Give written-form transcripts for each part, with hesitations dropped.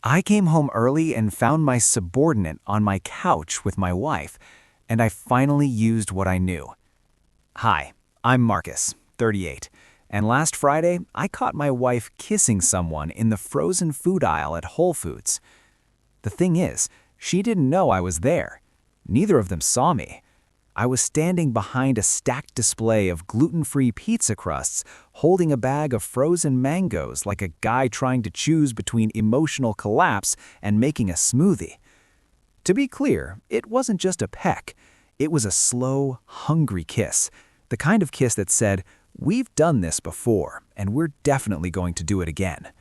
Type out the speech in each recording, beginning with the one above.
I came home early and found my subordinate on my couch with my wife, and I finally used what I knew. Hi, I'm Marcus, 38, and last Friday I caught my wife kissing someone in the frozen food aisle at Whole Foods. The thing is, she didn't know I was there. Neither of them saw me. I was standing behind a stacked display of gluten-free pizza crusts, holding a bag of frozen mangoes like a guy trying to choose between emotional collapse and making a smoothie. To be clear, it wasn't just a peck. It was a slow, hungry kiss, the kind of kiss that said, "We've done this before, and we're definitely going to do it again."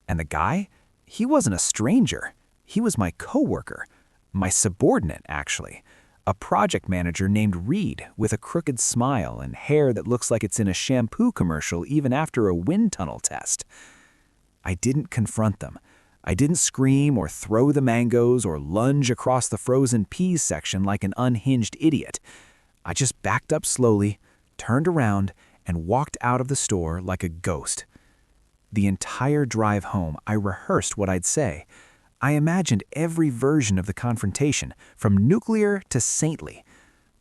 And the guy? He wasn't a stranger. He was my coworker, my subordinate, actually. A project manager named Reed with a crooked smile and hair that looks like it's in a shampoo commercial even after a wind tunnel test. I didn't confront them. I didn't scream or throw the mangoes or lunge across the frozen peas section like an unhinged idiot. I just backed up slowly, turned around, and walked out of the store like a ghost. The entire drive home, I rehearsed what I'd say. I imagined every version of the confrontation, from nuclear to saintly.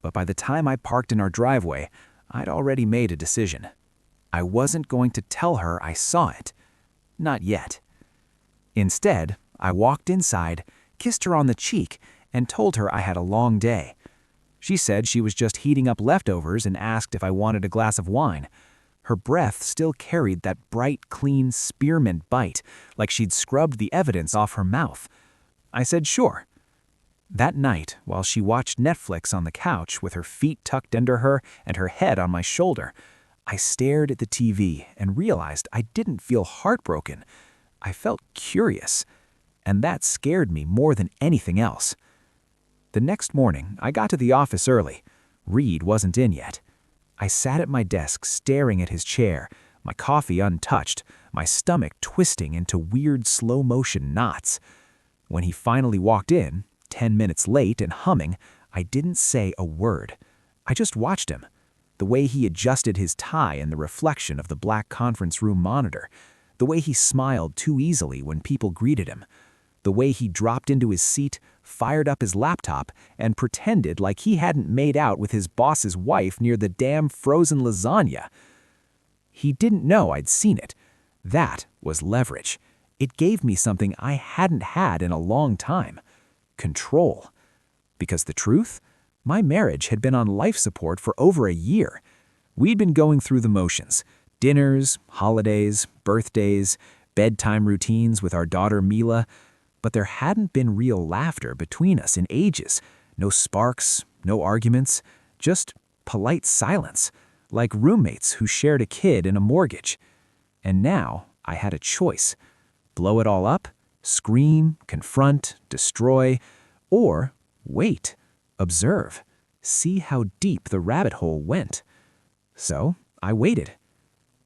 But by the time I parked in our driveway, I'd already made a decision. I wasn't going to tell her I saw it. Not yet. Instead, I walked inside, kissed her on the cheek, and told her I had a long day. She said she was just heating up leftovers and asked if I wanted a glass of wine. Her breath still carried that bright, clean spearmint bite, like she'd scrubbed the evidence off her mouth. I said sure. That night, while she watched Netflix on the couch with her feet tucked under her and her head on my shoulder, I stared at the TV and realized I didn't feel heartbroken. I felt curious, and that scared me more than anything else. The next morning, I got to the office early. Reed wasn't in yet. I sat at my desk staring at his chair, my coffee untouched, my stomach twisting into weird slow-motion knots. When he finally walked in, 10 minutes late and humming, I didn't say a word. I just watched him. The way he adjusted his tie in the reflection of the black conference room monitor. The way he smiled too easily when people greeted him. The way he dropped into his seat, fired up his laptop, and pretended like he hadn't made out with his boss's wife near the damn frozen lasagna. He didn't know I'd seen it. That was leverage. It gave me something I hadn't had in a long time. Control. Because the truth? My marriage had been on life support for over a year. We'd been going through the motions. Dinners, holidays, birthdays, bedtime routines with our daughter Mila. But there hadn't been real laughter between us in ages. No sparks, no arguments, just polite silence, like roommates who shared a kid and a mortgage. And now I had a choice. Blow it all up, scream, confront, destroy, or wait, observe, see how deep the rabbit hole went. So I waited.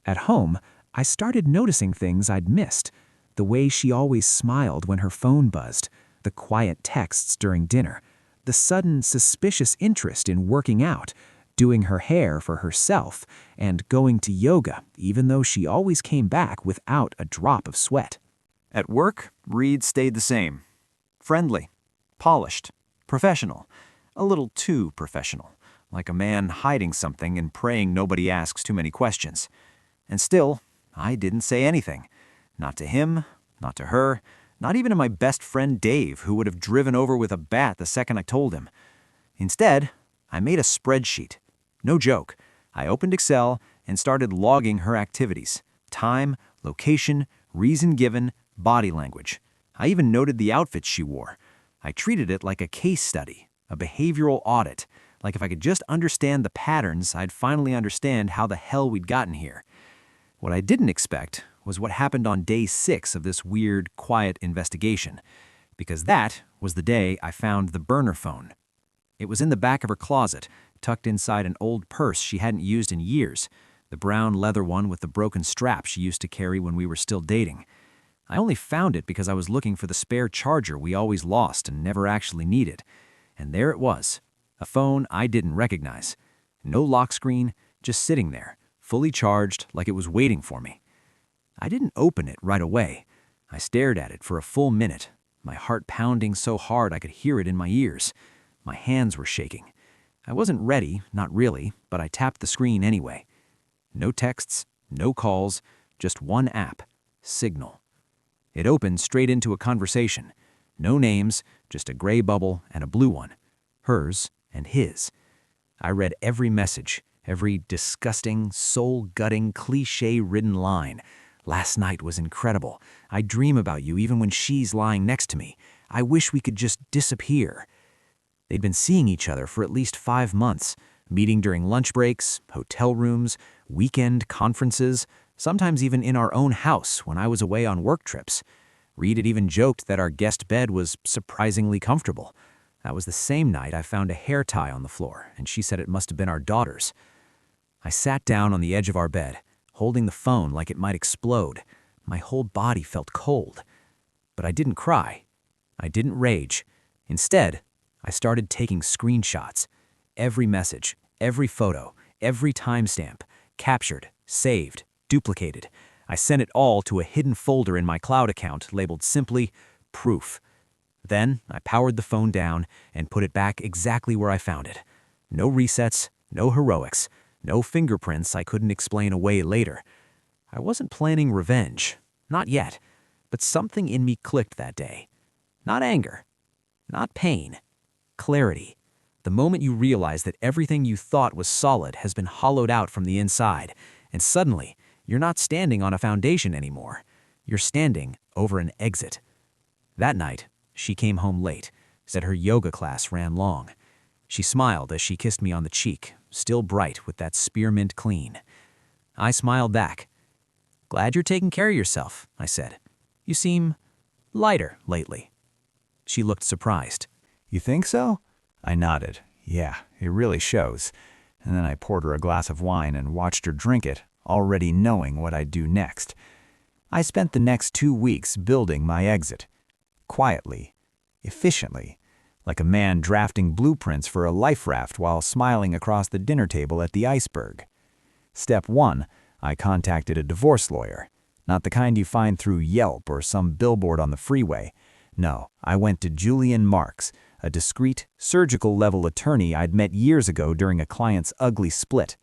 At home, I started noticing things I'd missed. The way she always smiled when her phone buzzed, the quiet texts during dinner, the sudden suspicious interest in working out, doing her hair for herself, and going to yoga even though she always came back without a drop of sweat. At work, Reed stayed the same. Friendly, polished, professional, a little too professional, like a man hiding something and praying nobody asks too many questions. And still, I didn't say anything. Not to him, not to her, not even to my best friend Dave, who would have driven over with a bat the second I told him. Instead, I made a spreadsheet. No joke. I opened Excel and started logging her activities. Time, location, reason given, body language. I even noted the outfits she wore. I treated it like a case study, a behavioral audit. Like if I could just understand the patterns, I'd finally understand how the hell we'd gotten here. What I didn't expect was what happened on day 6 of this weird, quiet investigation, because that was the day I found the burner phone. It was in the back of her closet, tucked inside an old purse she hadn't used in years, the brown leather one with the broken strap she used to carry when we were still dating. I only found it because I was looking for the spare charger we always lost and never actually needed. And there it was, a phone I didn't recognize. No lock screen, just sitting there, fully charged like it was waiting for me. I didn't open it right away. I stared at it for a full minute, my heart pounding so hard I could hear it in my ears. My hands were shaking. I wasn't ready, not really, but I tapped the screen anyway. No texts, no calls, just one app, Signal. It opened straight into a conversation. No names, just a gray bubble and a blue one. Hers and his. I read every message, every disgusting, soul-gutting, cliché-ridden line. Last night was incredible. I dream about you even when she's lying next to me. I wish we could just disappear. They'd been seeing each other for at least 5 months, meeting during lunch breaks, hotel rooms, weekend conferences, sometimes even in our own house when I was away on work trips. Reed had even joked that our guest bed was surprisingly comfortable. That was the same night I found a hair tie on the floor, and she said it must have been our daughter's. I sat down on the edge of our bed, holding the phone like it might explode. My whole body felt cold. But I didn't cry. I didn't rage. Instead, I started taking screenshots. Every message, every photo, every timestamp, captured, saved, duplicated. I sent it all to a hidden folder in my cloud account labeled simply Proof. Then I powered the phone down and put it back exactly where I found it. No resets, no heroics, no fingerprints I couldn't explain away later. I wasn't planning revenge, not yet, but something in me clicked that day. Not anger, not pain, clarity. The moment you realize that everything you thought was solid has been hollowed out from the inside, and suddenly, you're not standing on a foundation anymore. You're standing over an exit. That night, she came home late, said her yoga class ran long. She smiled as she kissed me on the cheek, still bright with that spearmint clean. I smiled back. "Glad you're taking care of yourself," I said. "You seem lighter lately." She looked surprised. You think so? I nodded. Yeah, it really shows. And then I poured her a glass of wine and watched her drink it, already knowing what I'd do next. I spent the next 2 weeks building my exit. Quietly, efficiently, like a man drafting blueprints for a life raft while smiling across the dinner table at the iceberg. Step 1, I contacted a divorce lawyer. Not the kind you find through Yelp or some billboard on the freeway. No, I went to Julian Marks, a discreet, surgical-level attorney I'd met years ago during a client's ugly split.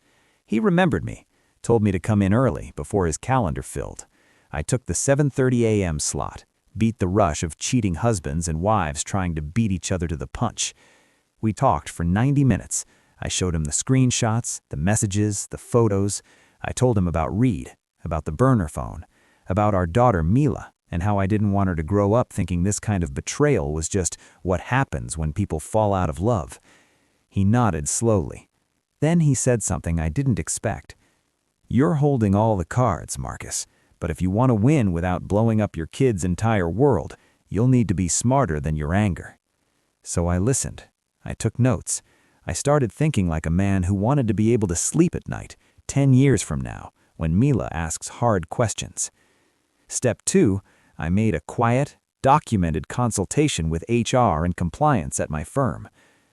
He remembered me, told me to come in early before his calendar filled. I took the 7:30 a.m. slot, beat the rush of cheating husbands and wives trying to beat each other to the punch. We talked for 90 minutes. I showed him the screenshots, the messages, the photos. I told him about Reed, about the burner phone, about our daughter Mila, and how I didn't want her to grow up thinking this kind of betrayal was just what happens when people fall out of love. He nodded slowly. Then he said something I didn't expect. "You're holding all the cards, Marcus, but if you want to win without blowing up your kid's entire world, you'll need to be smarter than your anger." So I listened. I took notes. I started thinking like a man who wanted to be able to sleep at night, 10 years from now, when Mila asks hard questions. Step 2, I made a quiet, documented consultation with HR and compliance at my firm.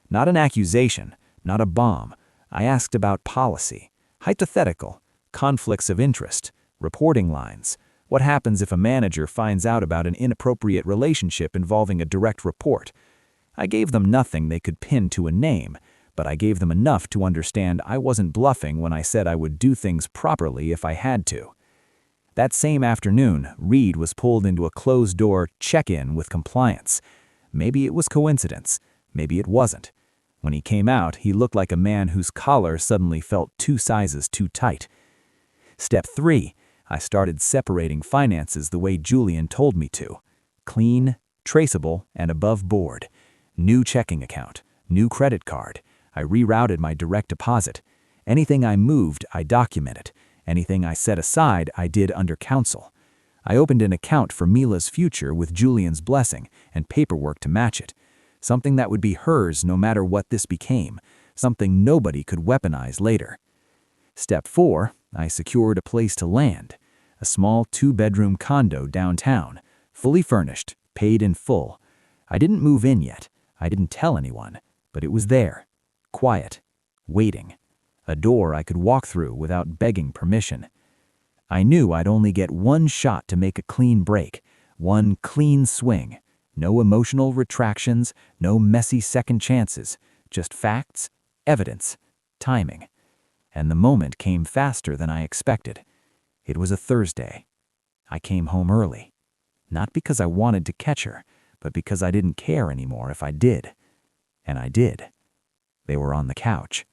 Not an accusation, not a bomb. I asked about policy, hypothetical, conflicts of interest, reporting lines. What happens if a manager finds out about an inappropriate relationship involving a direct report? I gave them nothing they could pin to a name, but I gave them enough to understand I wasn't bluffing when I said I would do things properly if I had to. That same afternoon, Reed was pulled into a closed-door check-in with compliance. Maybe it was coincidence. Maybe it wasn't. When he came out, he looked like a man whose collar suddenly felt 2 sizes too tight. Step 3, I started separating finances the way Julian told me to. Clean, traceable, and above board. New checking account, new credit card. I rerouted my direct deposit. Anything I moved, I documented. Anything I set aside, I did under counsel. I opened an account for Mila's future with Julian's blessing and paperwork to match it. Something that would be hers no matter what this became. Something nobody could weaponize later. Step 4, I secured a place to land. A small 2-bedroom condo downtown, fully furnished, paid in full. I didn't move in yet. I didn't tell anyone, but it was there. Quiet. Waiting. A door I could walk through without begging permission. I knew I'd only get one shot to make a clean break, One clean swing. No emotional retractions, no messy second chances. Just facts, evidence, timing. And the moment came faster than I expected. It was a Thursday. I came home early. Not because I wanted to catch her, but because I didn't care anymore if I did. And I did. They were on the couch,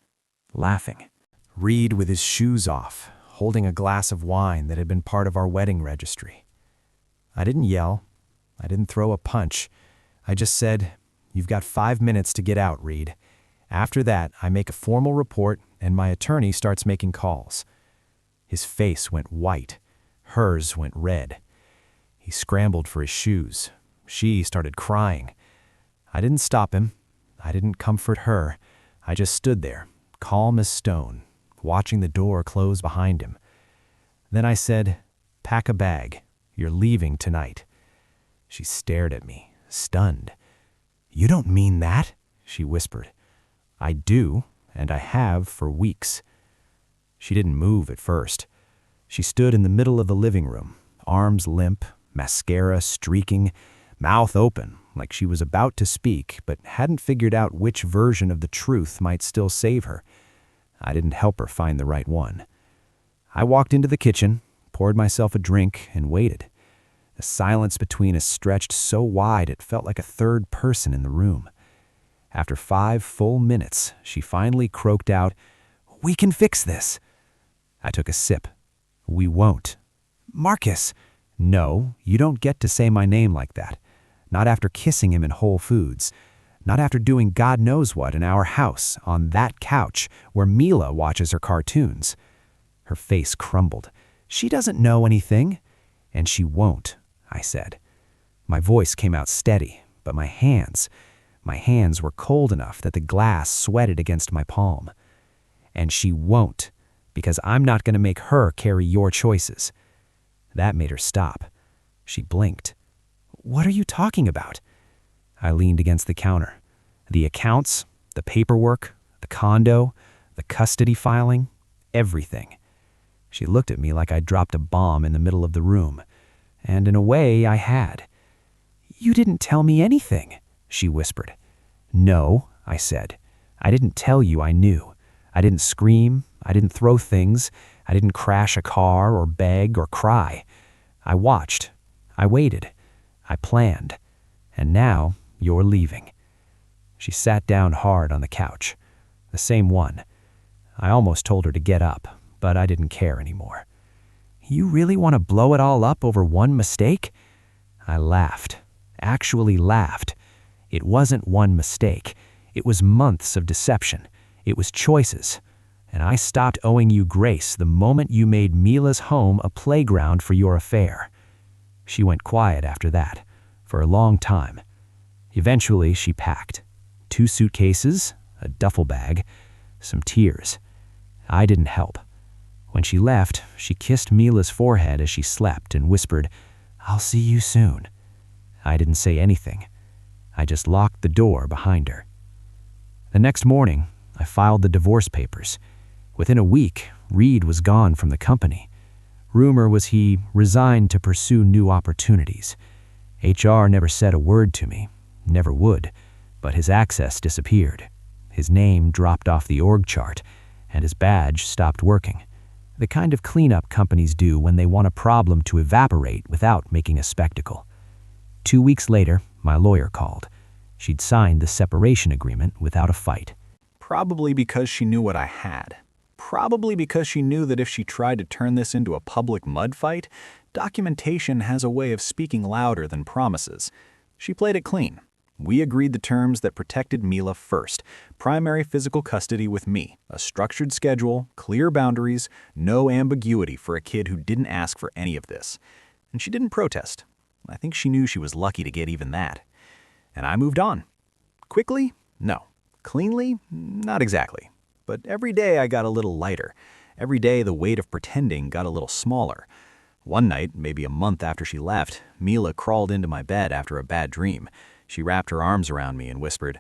laughing. Reed with his shoes off, holding a glass of wine that had been part of our wedding registry. I didn't yell. I didn't throw a punch. I just said, "You've got 5 minutes to get out, Reed." After that, I make a formal report and my attorney starts making calls. His face went white. Hers went red. He scrambled for his shoes. She started crying. I didn't stop him. I didn't comfort her. I just stood there, calm as stone, watching the door close behind him. Then I said, "Pack a bag. You're leaving tonight." She stared at me, stunned. "You don't mean that?" she whispered. "I do, and I have for weeks." She didn't move at first. She stood in the middle of the living room, arms limp, mascara streaking, mouth open, like she was about to speak but hadn't figured out which version of the truth might still save her. I didn't help her find the right one. I walked into the kitchen, poured myself a drink, and waited. The silence between us stretched so wide it felt like a third person in the room. After 5 full minutes, she finally croaked out, "We can fix this." I took a sip. "We won't." "Marcus." "No, you don't get to say my name like that. Not after kissing him in Whole Foods. Not after doing God knows what in our house, on that couch, where Mila watches her cartoons." Her face crumbled. "She doesn't know anything." "And she won't," I said. My voice came out steady, but my hands were cold enough that the glass sweated against my palm. "And she won't, because I'm not going to make her carry your choices." That made her stop. She blinked. "What are you talking about?" I leaned against the counter. The accounts, the paperwork, the condo, the custody filing, everything. She looked at me like I'd dropped a bomb in the middle of the room. And in a way, I had. "You didn't tell me anything," she whispered. "No," I said. "I didn't tell you I knew. I didn't scream. I didn't throw things. I didn't crash a car or beg or cry. I watched. I waited. I planned. And now you're leaving." She sat down hard on the couch. The same one. I almost told her to get up, but I didn't care anymore. "You really want to blow it all up over one mistake?" I laughed. Actually laughed. It wasn't one mistake. It was months of deception. It was choices. And I stopped owing you grace the moment you made Mila's home a playground for your affair. She went quiet after that, for a long time. Eventually, she packed. 2 suitcases, a duffel bag, some tears. I didn't help. When she left, she kissed Mila's forehead as she slept and whispered, "I'll see you soon." I didn't say anything. I just locked the door behind her. The next morning, I filed the divorce papers. Within a week, Reed was gone from the company. Rumor was he resigned to pursue new opportunities. HR never said a word to me, never would, but his access disappeared. His name dropped off the org chart, and his badge stopped working. The kind of cleanup companies do when they want a problem to evaporate without making a spectacle. 2 weeks later, my lawyer called. She'd signed the separation agreement without a fight. Probably because she knew what I had. Probably because she knew that if she tried to turn this into a public mud fight, documentation has a way of speaking louder than promises. She played it clean. We agreed the terms that protected Mila first. Primary physical custody with me, a structured schedule, clear boundaries, no ambiguity for a kid who didn't ask for any of this. And she didn't protest. I think she knew she was lucky to get even that. And I moved on. Quickly? No. Cleanly? Not exactly. But every day I got a little lighter. Every day the weight of pretending got a little smaller. One night, maybe a month after she left, Mila crawled into my bed after a bad dream. She wrapped her arms around me and whispered,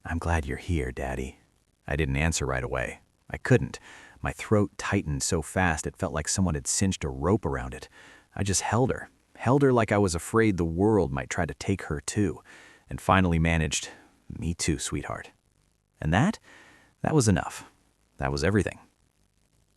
"I'm glad you're here, Daddy." I didn't answer right away. I couldn't. My throat tightened so fast it felt like someone had cinched a rope around it. I just held held her like I was afraid the world might try to take her too, and finally managed, "Me too, sweetheart." And that was enough. That was everything.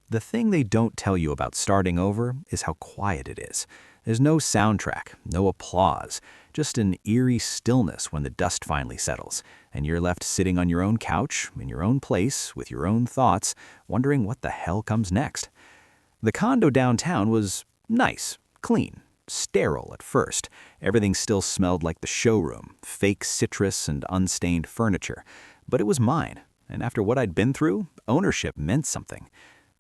The thing they don't tell you about starting over is how quiet it is. There's no soundtrack, no applause, just an eerie stillness when the dust finally settles, and you're left sitting on your own couch, in your own place, with your own thoughts, wondering what the hell comes next. The condo downtown was nice, clean, sterile at first. Everything still smelled like the showroom, fake citrus and unstained furniture. But it was mine, and after what I'd been through, ownership meant something.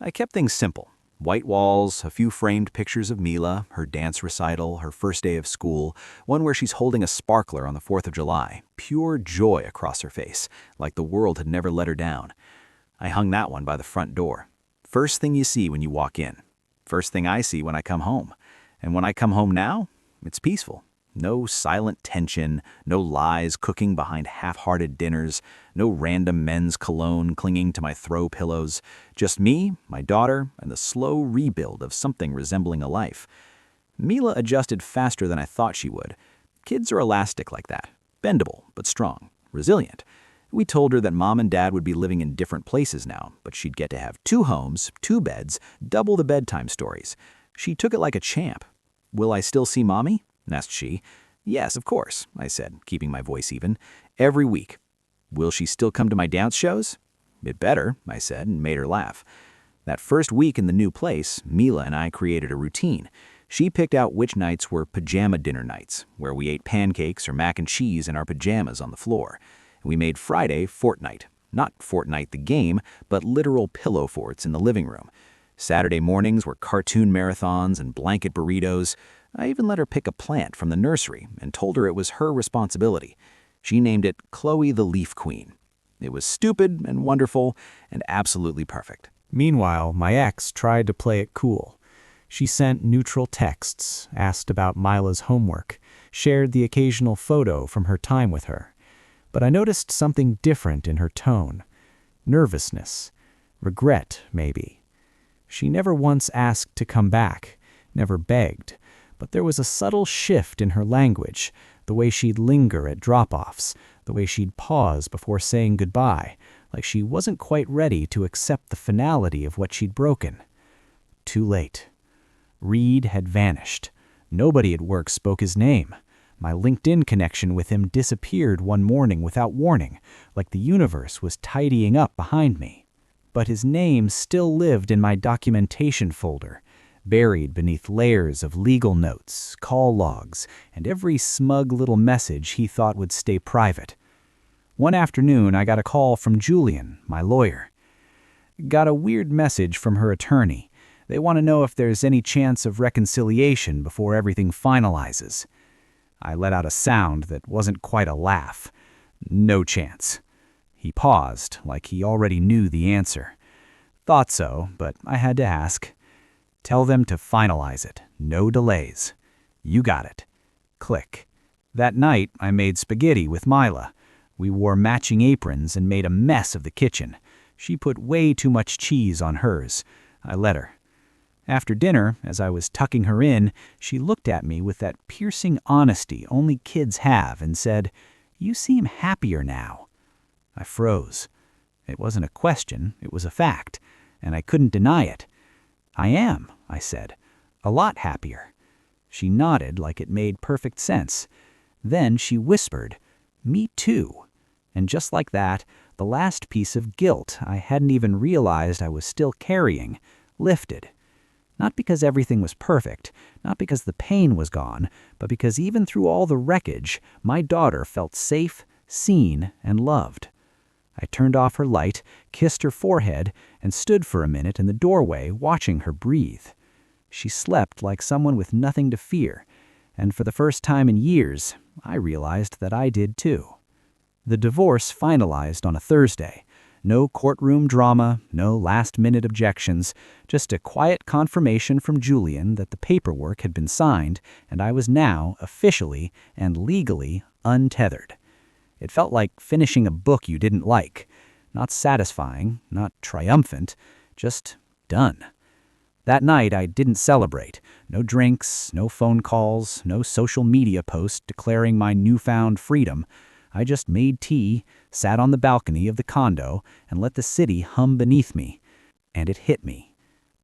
I kept things simple. White walls, a few framed pictures of Mila, her dance recital, her first day of school, one where she's holding a sparkler on the 4th of July, pure joy across her face, like the world had never let her down. I hung that one by the front door. First thing you see when you walk in. First thing I see when I come home. And when I come home now, it's peaceful. No silent tension, no lies cooking behind half-hearted dinners, no random men's cologne clinging to my throw pillows. Just me, my daughter, and the slow rebuild of something resembling a life. Mila adjusted faster than I thought she would. Kids are elastic like that. Bendable, but strong. Resilient. We told her that Mom and Dad would be living in different places now, but she'd get to have 2 homes, 2 beds, double the bedtime stories. She took it like a champ. "Will I still see Mommy?" asked she. "Yes, of course," I said, keeping my voice even. "Every week." "Will she still come to my dance shows?" "It better," I said, and made her laugh. That first week in the new place, Mila and I created a routine. She picked out which nights were pajama dinner nights, where we ate pancakes or mac and cheese in our pajamas on the floor. We made Friday Fortnite. Not Fortnite the game, but literal pillow forts in the living room. Saturday mornings were cartoon marathons and blanket burritos. I even let her pick a plant from the nursery and told her it was her responsibility. She named it Chloe the Leaf Queen. It was stupid and wonderful and absolutely perfect. Meanwhile, my ex tried to play it cool. She sent neutral texts, asked about Mila's homework, shared the occasional photo from her time with her. But I noticed something different in her tone. Nervousness. Regret, maybe. She never once asked to come back, never begged. But there was a subtle shift in her language, the way she'd linger at drop-offs, the way she'd pause before saying goodbye, like she wasn't quite ready to accept the finality of what she'd broken. Too late. Reed had vanished. Nobody at work spoke his name. My LinkedIn connection with him disappeared one morning without warning, like the universe was tidying up behind me. But his name still lived in my documentation folder, buried beneath layers of legal notes, call logs, and every smug little message he thought would stay private. One afternoon, I got a call from Julian, my lawyer. Got a weird message from her attorney. They want to know if there's any chance of reconciliation before everything finalizes. I let out a sound that wasn't quite a laugh. No chance. He paused, like he already knew the answer. Thought so, but I had to ask. Tell them to finalize it. No delays. You got it. Click. That night, I made spaghetti with Mila. We wore matching aprons and made a mess of the kitchen. She put way too much cheese on hers. I let her. After dinner, as I was tucking her in, she looked at me with that piercing honesty only kids have and said, "You seem happier now." I froze. It wasn't a question, it was a fact, and I couldn't deny it. "I am," I said. "A lot happier." She nodded like it made perfect sense. Then she whispered, "Me too." And just like that, the last piece of guilt I hadn't even realized I was still carrying lifted. Not because everything was perfect, not because the pain was gone, but because even through all the wreckage, my daughter felt safe, seen, and loved. I turned off her light, kissed her forehead, and stood for a minute in the doorway watching her breathe. She slept like someone with nothing to fear, and for the first time in years, I realized that I did too. The divorce finalized on a Thursday. No courtroom drama, no last-minute objections, just a quiet confirmation from Julian that the paperwork had been signed and I was now officially and legally untethered. It felt like finishing a book you didn't like. Not satisfying, not triumphant, just done. That night, I didn't celebrate. No drinks, no phone calls, no social media post declaring my newfound freedom. I just made tea, sat on the balcony of the condo, and let the city hum beneath me. And it hit me.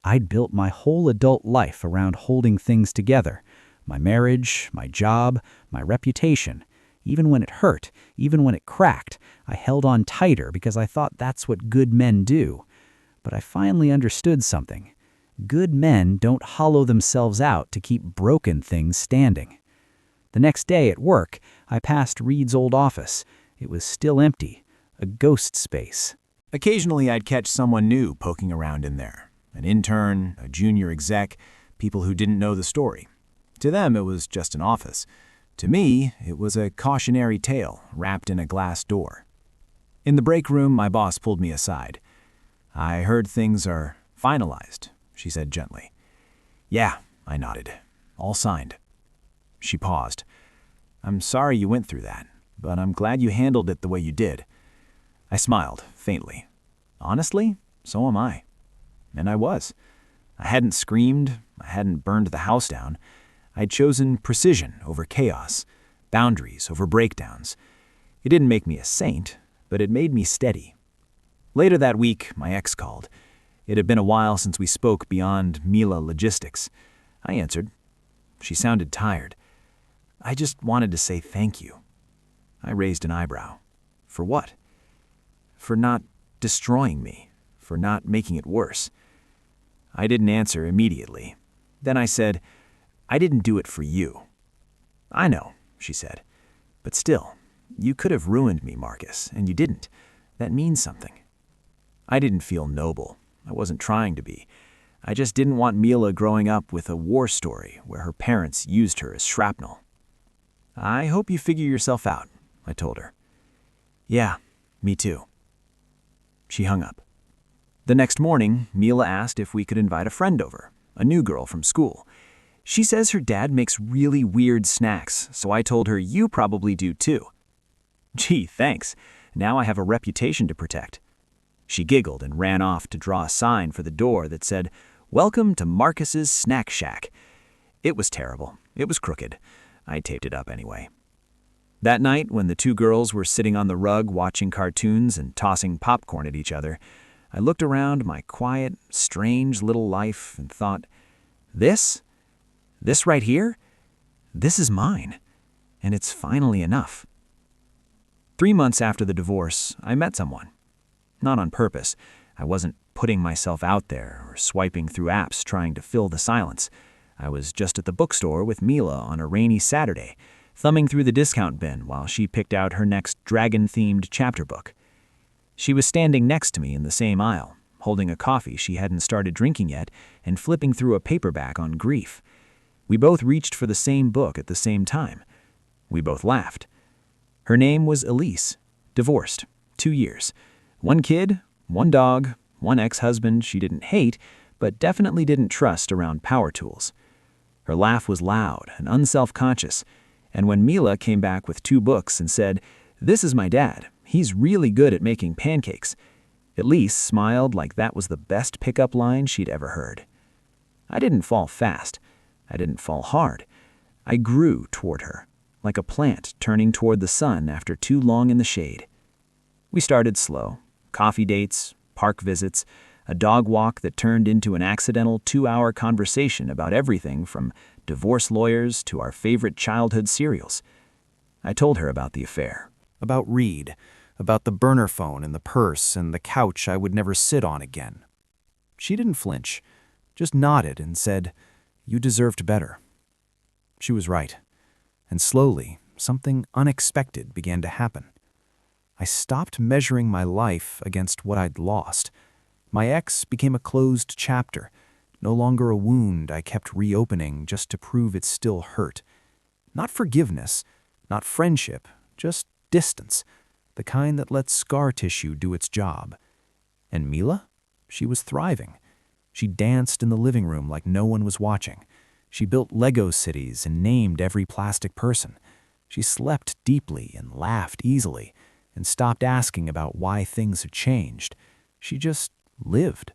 I'd built my whole adult life around holding things together. My marriage, my job, my reputation. Even when it hurt, even when it cracked, I held on tighter because I thought that's what good men do. But I finally understood something. Good men don't hollow themselves out to keep broken things standing. The next day at work, I passed Reed's old office. It was still empty, a ghost space. Occasionally, I'd catch someone new poking around in there. An intern, a junior exec, people who didn't know the story. To them, it was just an office. To me, it was a cautionary tale wrapped in a glass door. In the break room, my boss pulled me aside. "I heard things are finalized," she said gently. "Yeah," I nodded. "All signed." She paused. "I'm sorry you went through that, but I'm glad you handled it the way you did." I smiled, faintly. Honestly, so am I. And I was. I hadn't screamed, I hadn't burned the house down. I'd chosen precision over chaos, boundaries over breakdowns. It didn't make me a saint, but it made me steady. Later that week, my ex called. It had been a while since we spoke beyond Mila logistics. I answered. She sounded tired. "I just wanted to say thank you." I raised an eyebrow. "For what?" "For not destroying me, for not making it worse." I didn't answer immediately. Then I said, "I didn't do it for you." "I know," she said. "But still, you could have ruined me, Marcus, and you didn't. That means something." I didn't feel noble. I wasn't trying to be. I just didn't want Mila growing up with a war story where her parents used her as shrapnel. "I hope you figure yourself out," I told her. "Yeah, me too." She hung up. The next morning, Mila asked if we could invite a friend over, a new girl from school. She says her dad makes really weird snacks, so I told her you probably do too. "Gee, thanks. Now I have a reputation to protect." She giggled and ran off to draw a sign for the door that said, "Welcome to Marcus's Snack Shack." It was terrible. It was crooked. I taped it up anyway. That night, when the two girls were sitting on the rug watching cartoons and tossing popcorn at each other, I looked around my quiet, strange little life and thought, this right here, this is mine, and it's finally enough. 3 months after the divorce, I met someone. Not on purpose. I wasn't putting myself out there or swiping through apps trying to fill the silence. I was just at the bookstore with Mila on a rainy Saturday, thumbing through the discount bin while she picked out her next dragon-themed chapter book. She was standing next to me in the same aisle, holding a coffee she hadn't started drinking yet and flipping through a paperback on grief. We both reached for the same book at the same time. We both laughed. Her name was Elise, divorced, 2 years. 1 kid, 1 dog, 1 ex-husband she didn't hate, but definitely didn't trust around power tools. Her laugh was loud and unself-conscious, and when Mila came back with 2 books and said, "This is my dad, he's really good at making pancakes," Elise smiled like that was the best pickup line she'd ever heard. I didn't fall fast. I didn't fall hard. I grew toward her, like a plant turning toward the sun after too long in the shade. We started slow. Coffee dates, park visits, a dog walk that turned into an accidental 2-hour conversation about everything from divorce lawyers to our favorite childhood cereals. I told her about the affair. About Reed, about the burner phone and the purse and the couch I would never sit on again. She didn't flinch, just nodded and said, "You deserved better." She was right, and slowly, something unexpected began to happen. I stopped measuring my life against what I'd lost. My ex became a closed chapter, no longer a wound I kept reopening just to prove it still hurt. Not forgiveness, not friendship, just distance, the kind that lets scar tissue do its job. And Mila? She was thriving. She danced in the living room like no one was watching. She built Lego cities and named every plastic person. She slept deeply and laughed easily and stopped asking about why things had changed. She just lived.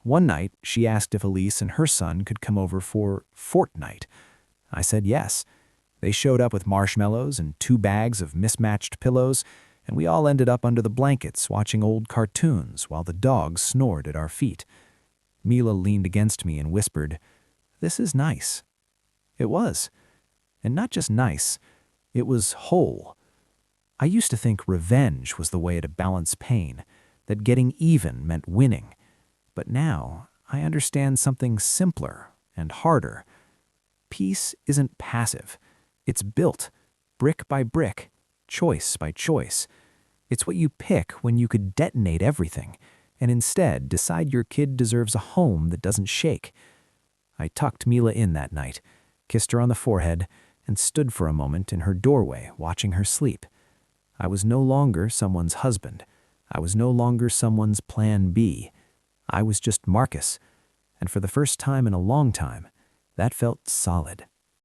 One night, she asked if Elise and her son could come over for Fortnite. I said yes. They showed up with marshmallows and 2 bags of mismatched pillows, and we all ended up under the blankets watching old cartoons while the dogs snored at our feet. Mila leaned against me and whispered, "This is nice." It was. And not just nice, it was whole. I used to think revenge was the way to balance pain, that getting even meant winning. But now, I understand something simpler and harder. Peace isn't passive. It's built, brick by brick, choice by choice. It's what you pick when you could detonate everything, and instead decide your kid deserves a home that doesn't shake. I tucked Mila in that night, kissed her on the forehead, and stood for a moment in her doorway watching her sleep. I was no longer someone's husband. I was no longer someone's plan B. I was just Marcus, and for the first time in a long time, that felt solid.